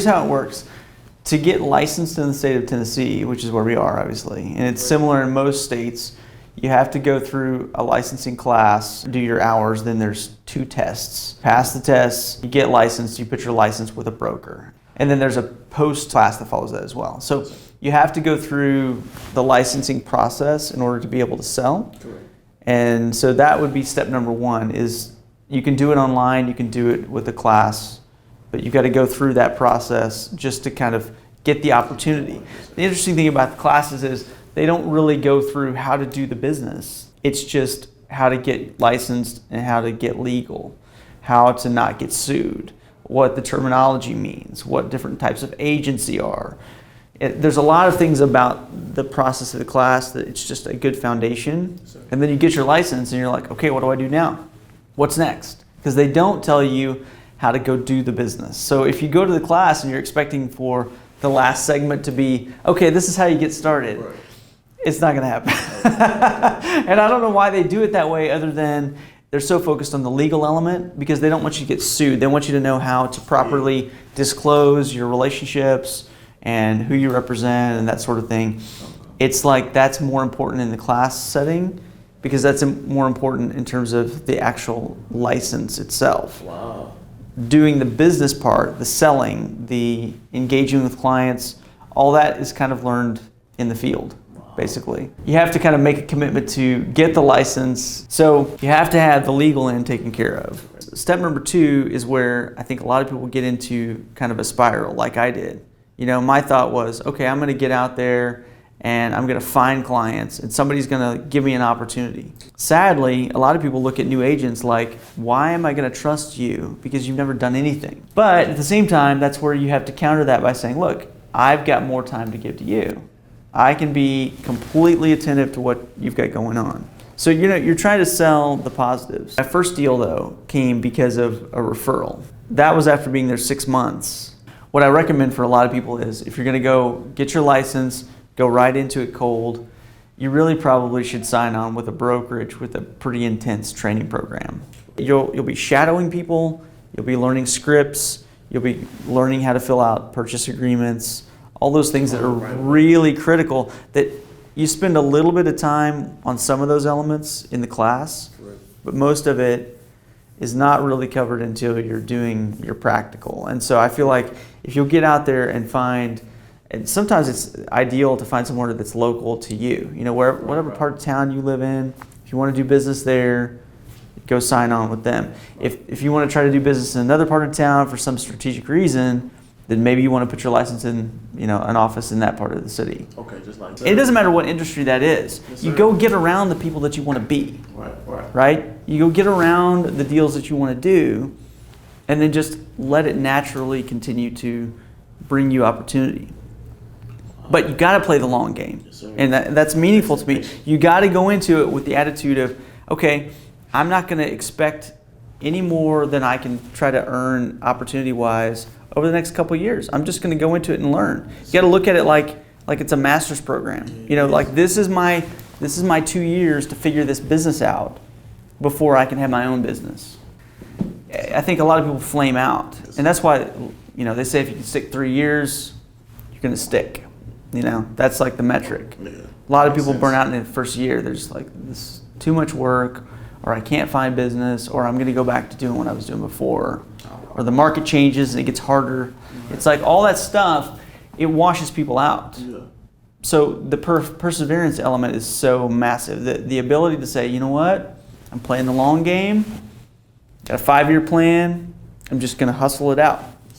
Here's how it works. To get licensed in the state of Tennessee, which is where we are obviously, and it's similar in most states, you have to go through a licensing class, do your hours, then there's 2 tests. Pass the tests, you get licensed, you put your license with a broker. And then there's a post class that follows that as well. So you have to go through the licensing process in order to be able to sell. Correct. And so that would be step number 1 is you can do it online, you can do it with a class, but you've got to go through that process just to kind of get the opportunity. The interesting thing about the classes is they don't really go through how to do the business. It's just how to get licensed and how to get legal, how to not get sued, what the terminology means, what different types of agency are. There's a lot of things about the process of the class that it's just a good foundation. And then you get your license and you're like, okay, what do I do now? What's next? Because they don't tell you how to go do the business. So if you go to the class and you're expecting for the last segment to be, okay, this is how you get started, right, it's not going to happen. And I don't know why they do it that way other than they're so focused on the legal element because they don't want you to get sued. They want you to know how to properly disclose your relationships and who you represent and that sort of thing. It's like that's more important in the class setting because that's more important in terms of the actual license itself. Wow. Doing the business part, the selling, the engaging with clients, all that is kind of learned in the field, basically. You have to kind of make a commitment to get the license. So you have to have the legal end taken care of. Step number 2 is where I think a lot of people get into kind of a spiral like I did. You know, my thought was, okay, I'm going to get out there and I'm going to find clients and somebody's going to give me an opportunity. Sadly, a lot of people look at new agents like, why am I going to trust you? Because you've never done anything. But at the same time, that's where you have to counter that by saying, look, I've got more time to give to you. I can be completely attentive to what you've got going on. So, you know, you're trying to sell the positives. My first deal, though, came because of a referral. That was after being there 6 months. What I recommend for a lot of people is if you're going to go get your license, go right into it cold, you really probably should sign on with a brokerage with a pretty intense training program. You'll be shadowing people, you'll be learning scripts, you'll be learning how to fill out purchase agreements, all those things that are really critical that you spend a little bit of time on some of those elements in the class, but most of it is not really covered until you're doing your practical. And so I feel like if you'll get out there and find, and sometimes it's ideal to find somewhere that's local to you. You know, whatever part of town you live in, if you want to do business there, go sign on with them. If you want to try to do business in another part of town for some strategic reason, then maybe you want to put your license in, you know, an office in that part of the city. Okay, just like that. It doesn't matter what industry that is. Yes, you go get around the people that you want to be. Right? You go get around the deals that you want to do, and then just let it naturally continue to bring you opportunity. But you got to play the long game, and that's meaningful to me. You got to go into it with the attitude of, okay, I'm not going to expect any more than I can try to earn opportunity-wise over the next couple of years. I'm just going to go into it and learn. You got to look at it like it's a master's program. You know, like this is my 2 years to figure this business out before I can have my own business. I think a lot of people flame out, and that's why, you know, they say if you can stick 3 years, you're going to stick. You know, that's like the metric. A lot of people burn out in the first year. They're just like, this is too much work, or I can't find business, or I'm going to go back to doing what I was doing before, or the market changes and it gets harder. It's like all that stuff, it washes people out. So the perseverance element is so massive. The ability to say, you know what, I'm playing the long game, got a 5-year plan, I'm just going to hustle it out.